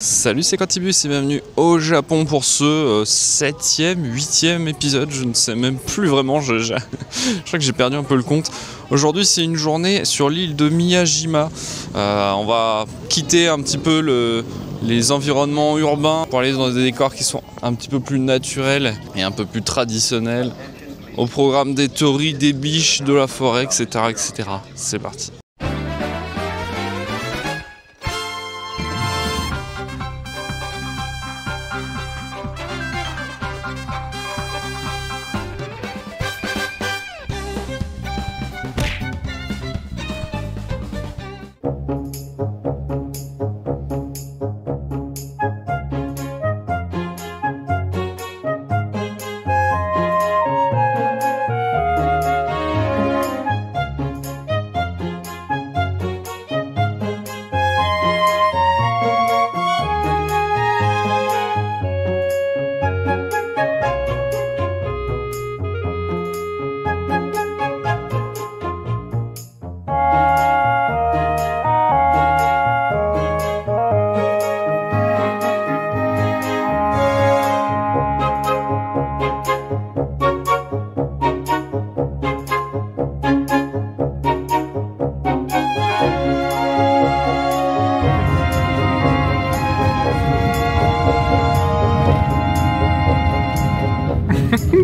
Salut, c'est Quantibus et bienvenue au Japon pour ce 7e, 8e épisode, je ne sais même plus vraiment, je crois que j'ai perdu un peu le compte. Aujourd'hui c'est une journée sur l'île de Miyajima, on va quitter un petit peu les environnements urbains pour aller dans des décors qui sont un petit peu plus naturels et un peu plus traditionnels. Au programme des torii, des biches, de la forêt, etc. etc. C'est parti.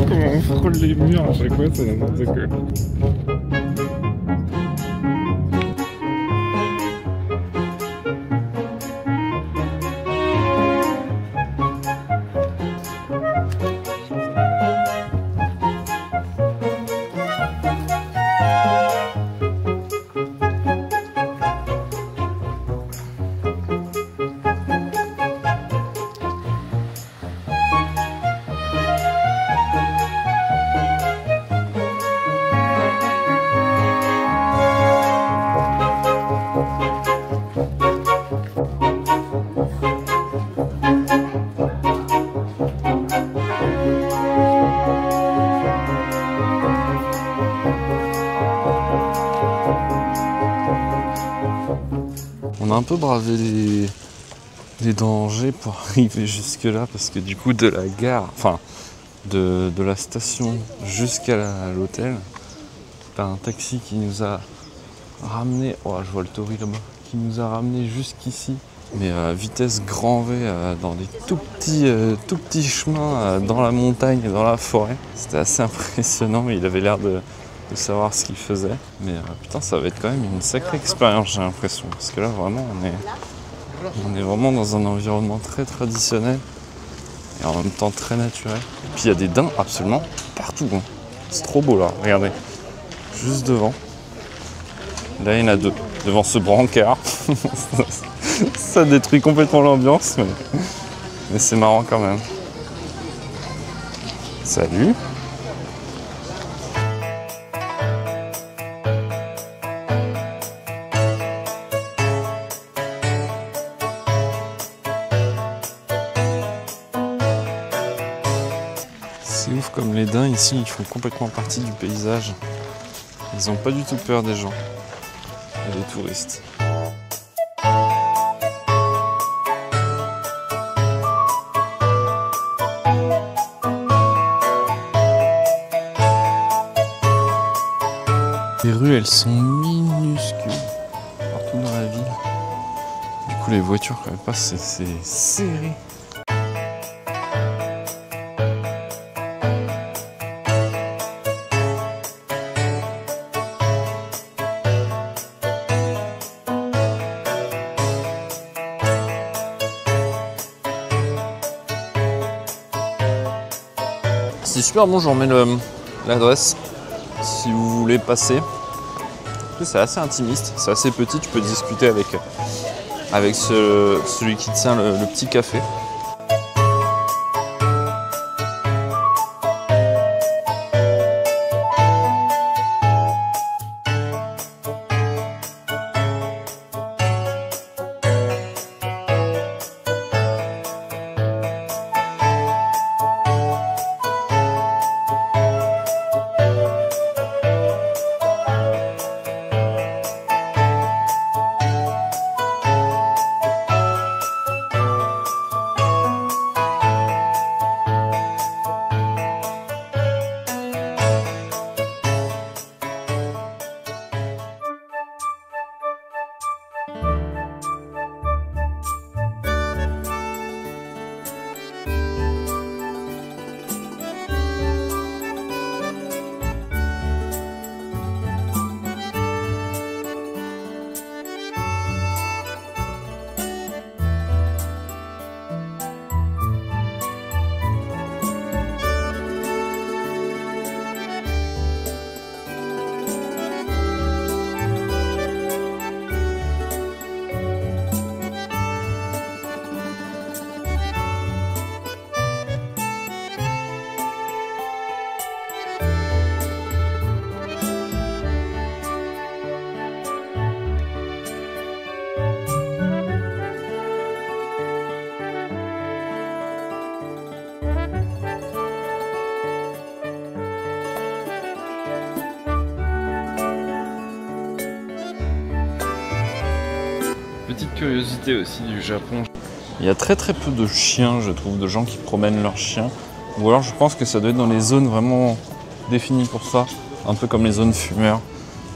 Comment on frôle les murs à chaque fois, c'est n'importe quoi. On a un peu bravé les dangers pour arriver jusque là parce que du coup de la gare, enfin de la station jusqu'à l'hôtel, t'as un taxi qui nous a ramené, oh je vois le torii là-bas, qui nous a ramené jusqu'ici, mais à vitesse grand V dans des tout petits chemins dans la montagne et dans la forêt. C'était assez impressionnant, mais il avait l'air de savoir ce qu'il faisait. Mais putain, ça va être quand même une sacrée expérience, j'ai l'impression. Parce que là, vraiment, on est vraiment dans un environnement très traditionnel et en même temps très naturel. Et puis il y a des daims absolument partout. Hein. C'est trop beau là, regardez. Juste devant. Là, il y en a deux. Devant ce brancard. Ça détruit complètement l'ambiance, mais c'est marrant quand même. Salut. C'est ouf comme les daims ici, ils font complètement partie du paysage. Ils n'ont pas du tout peur des gens et des touristes. Les rues, elles sont minuscules partout dans la ville. Du coup, les voitures, quand elles passent, c'est serré. C'est super bon, je vous remets l'adresse si vous voulez passer. C'est assez intimiste, c'est assez petit, tu peux discuter avec celui qui tient le petit café. petite curiosité aussi du Japon. Il y a très peu de chiens, je trouve, de gens qui promènent leurs chiens. Ou alors je pense que ça doit être dans les zones vraiment définies pour ça, un peu comme les zones fumeurs.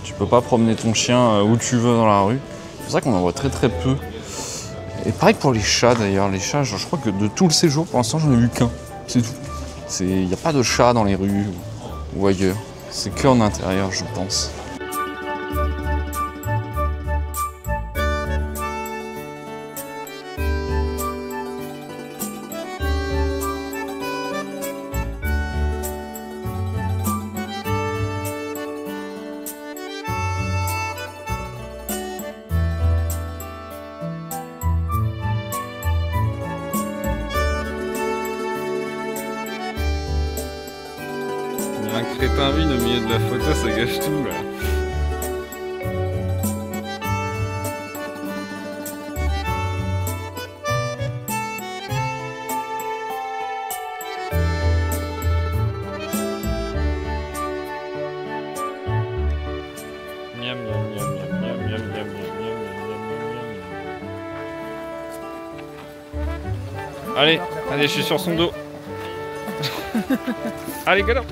Tu peux pas promener ton chien où tu veux dans la rue. C'est pour ça qu'on en voit très peu. Et pareil pour les chats d'ailleurs. Les chats, je crois que de tout le séjour, pour l'instant, j'en ai vu qu'un. C'est tout. Il n'y a pas de chats dans les rues ou ailleurs. C'est qu'en intérieur, je pense. Un crétin vide au milieu de la photo, ça gâche tout là. Miam miam miam miam miam miam miam miam miam. Allez, allez, je suis sur son dos. Allez, galop.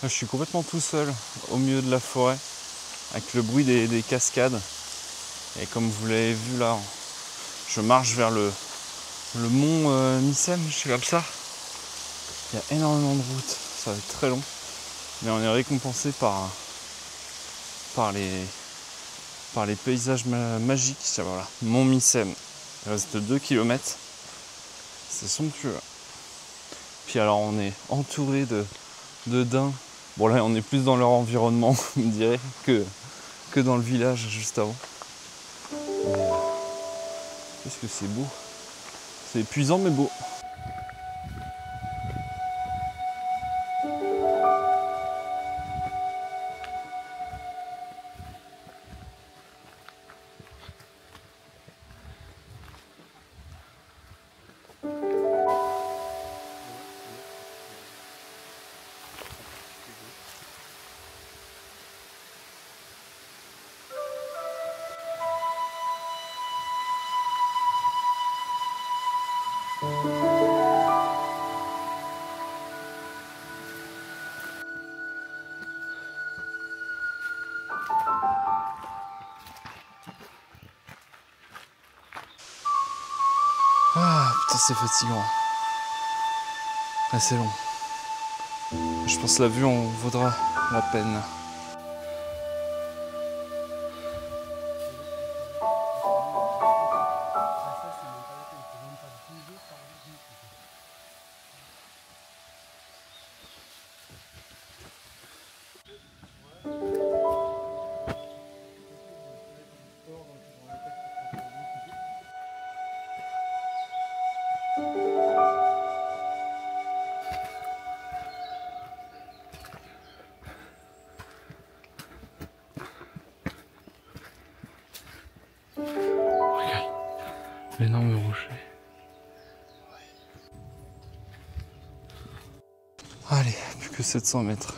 Je suis complètement tout seul au milieu de la forêt avec le bruit des cascades et comme vous l'avez vu là, je marche vers le mont Missem, je sais comme ça. Il y a énormément de routes, ça va être très long, mais on est récompensé par les paysages magiques. Voilà, mont Missem, il reste 2 km, c'est somptueux. Puis alors on est entouré de daims. Bon là on est plus dans leur environnement, on dirait, que dans le village juste avant. Qu'est-ce que c'est beau. C'est épuisant mais beau. Ah putain c'est fatigant. Ah, c'est long. Je pense que la vue en vaudra la peine. L'énorme rocher. Allez, plus que 700 mètres.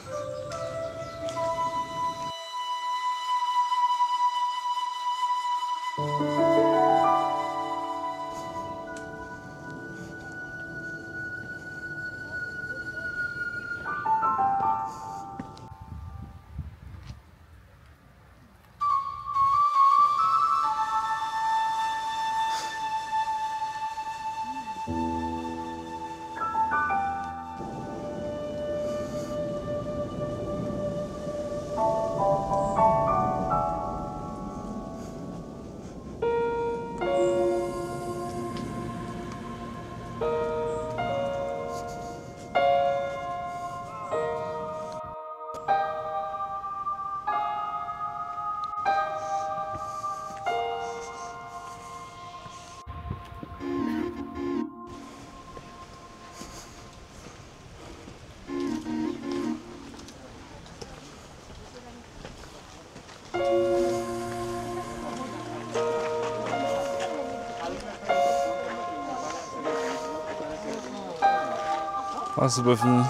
Ah, c'est pas fini.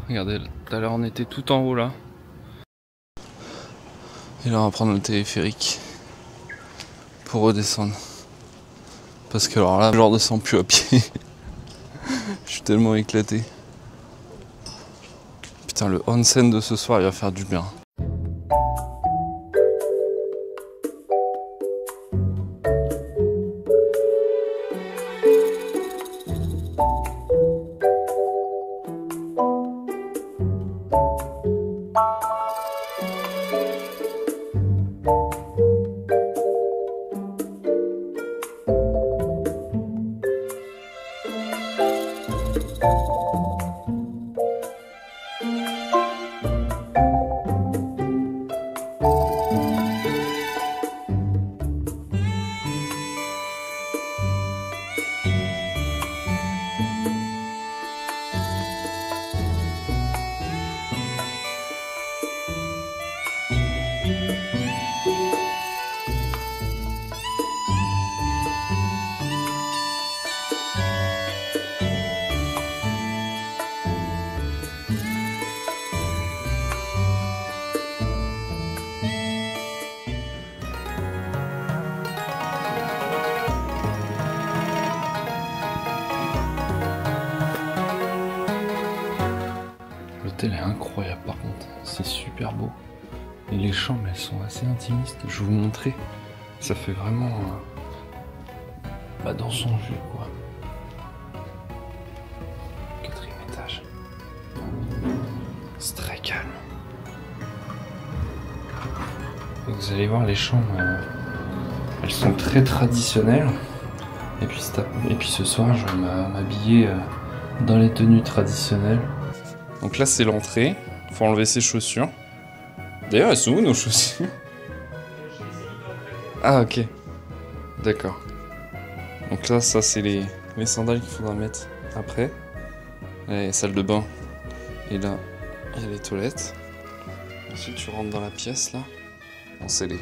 Regardez, tout à l'heure on était tout en haut là. Et là on va prendre le téléphérique pour redescendre. Parce que alors là, je redescends plus à pied. Je suis tellement éclaté. Putain, le onsen de ce soir il va faire du bien. L'hôtel est incroyable par contre, c'est super beau. Et les chambres elles sont assez intimistes, je vais vous montrer. Ça fait vraiment dans son jus quoi. 4e étage. C'est très calme. Et vous allez voir les chambres, elles sont très traditionnelles. Et puis ce soir je vais m'habiller dans les tenues traditionnelles. Donc là c'est l'entrée, faut enlever ses chaussures. D'ailleurs elles sont où nos chaussures? Ah ok, d'accord. Donc là ça c'est les sandales qu'il faudra mettre après. La salle de bain. Et là il y a les toilettes. Ensuite tu rentres dans la pièce là. Bon c'est les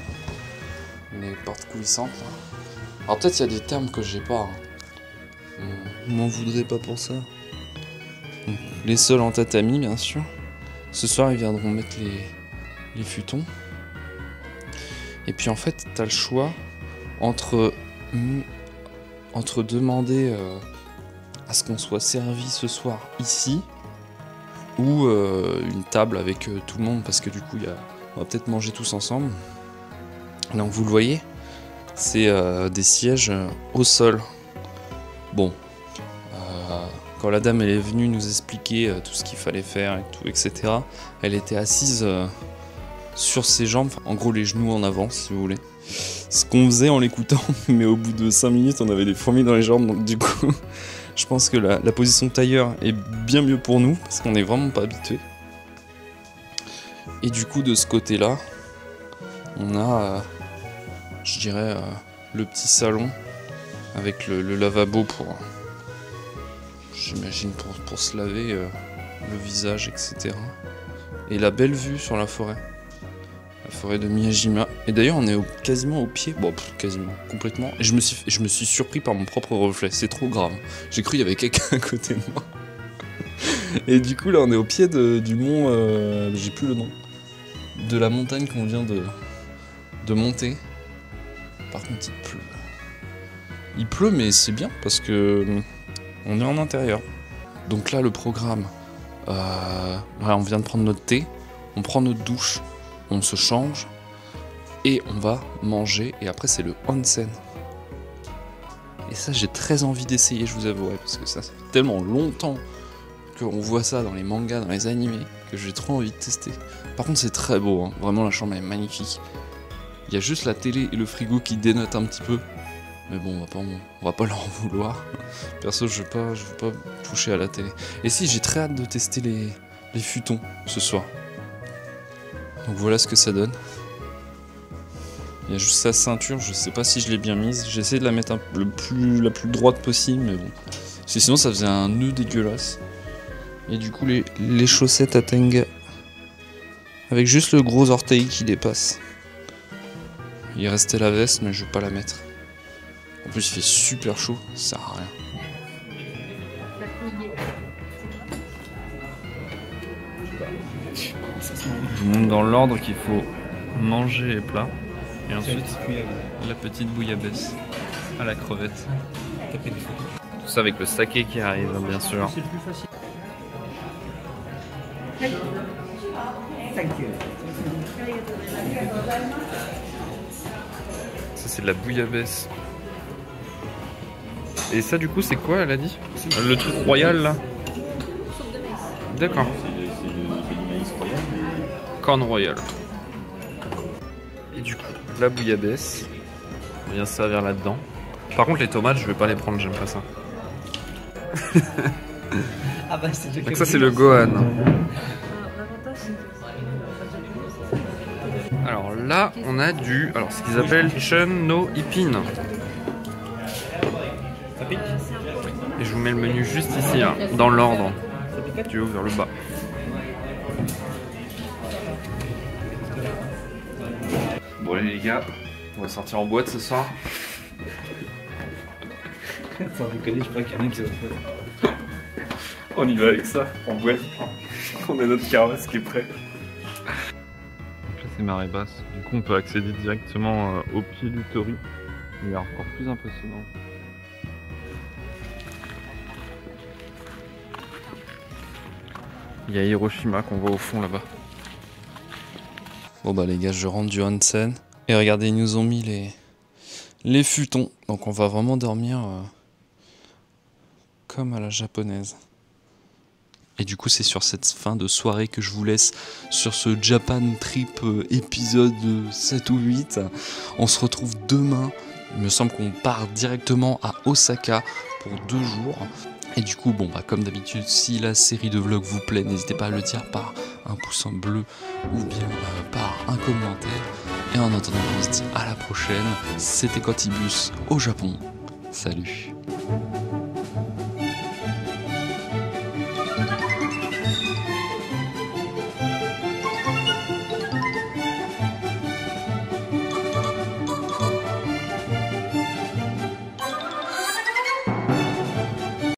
portes coulissantes là. Alors peut-être il y a des termes que j'ai pas. Vous m'en voudrez pas pour ça. Les sols en tatami bien sûr. Ce soir ils viendront mettre les futons. Et puis en fait t'as le choix entre demander à ce qu'on soit servi ce soir ici ou une table avec tout le monde parce que du coup on va peut-être manger tous ensemble. Donc vous le voyez, c'est des sièges au sol. Bon. Quand la dame elle est venue nous expliquer tout ce qu'il fallait faire et tout, etc., elle était assise sur ses jambes, en gros les genoux en avant si vous voulez. Ce qu'on faisait en l'écoutant, mais au bout de 5 minutes on avait des fourmis dans les jambes, donc du coup je pense que la position de tailleur est bien mieux pour nous, parce qu'on n'est vraiment pas habitué. Et du coup de ce côté là, on a, je dirais, le petit salon avec le lavabo j'imagine pour se laver le visage, etc. Et la belle vue sur la forêt de Miyajima. Et d'ailleurs on est quasiment au pied, bon quasiment, complètement. Et je me suis surpris par mon propre reflet, c'est trop grave. J'ai cru qu'il y avait quelqu'un à côté de moi. Et du coup là on est au pied du mont, j'ai plus le nom, de la montagne qu'on vient de monter. Par contre il pleut. Il pleut mais c'est bien parce que on est en intérieur. Donc là le programme, on vient de prendre notre thé, on prend notre douche, on se change et on va manger et après c'est le onsen. Et ça j'ai très envie d'essayer, je vous avouerai, parce que ça fait tellement longtemps qu'on voit ça dans les mangas, dans les animés, que j'ai trop envie de tester. Par contre c'est très beau, hein. Vraiment la chambre est magnifique. Il y a juste la télé et le frigo qui dénotent un petit peu. Mais bon, on va pas leur en vouloir. Perso, je veux pas toucher à la télé. Et si, j'ai très hâte de tester les futons ce soir. Donc voilà ce que ça donne. Il y a juste sa ceinture, je sais pas si je l'ai bien mise. J'ai essayé de la mettre la plus droite possible, mais bon. Parce que sinon, ça faisait un nœud dégueulasse. Et du coup, les chaussettes à Tenga. Avec juste le gros orteil qui dépasse. Il restait la veste, mais je vais pas la mettre. En plus, il fait super chaud, ça sert à rien. Je vous montre dans l'ordre qu'il faut manger les plats. Et ensuite, la petite bouillabaisse à la crevette. Tout ça avec le saké qui arrive, bien sûr. Ça, c'est de la bouillabaisse. Et ça, du coup, c'est quoi, elle a dit? Le truc royal, là? D'accord. Corne royale. Et du coup, la bouillabaisse. On vient se servir là-dedans. Par contre, les tomates, je vais pas les prendre, j'aime pas ça. Donc ça, c'est le Gohan. Alors là, on a ce qu'ils appellent Chun no Ipin. Et je vous mets le menu juste ici, là, dans l'ordre, du haut vers le bas. Bon allez les gars, on va sortir en boîte ce soir. Sans déconner, je crois qu'il y en a qui va faire. On y va avec ça, en boîte. On a notre carrosse qui est prêt. Donc là c'est marée basse, du coup on peut accéder directement au pied du Tori. Il est encore plus impressionnant. Il y a Hiroshima qu'on voit au fond là-bas. Bon bah les gars, je rentre du onsen. Et regardez, ils nous ont mis les futons. Donc on va vraiment dormir comme à la japonaise. Et du coup c'est sur cette fin de soirée que je vous laisse sur ce Japan Trip épisode 7 ou 8. On se retrouve demain. Il me semble qu'on part directement à Osaka pour 2 jours. Et du coup, bon bah comme d'habitude, si la série de vlogs vous plaît, n'hésitez pas à le dire par un pouce en bleu ou bien par un commentaire. Et en attendant, on se dit à la prochaine. C'était Quantibus au Japon. Salut.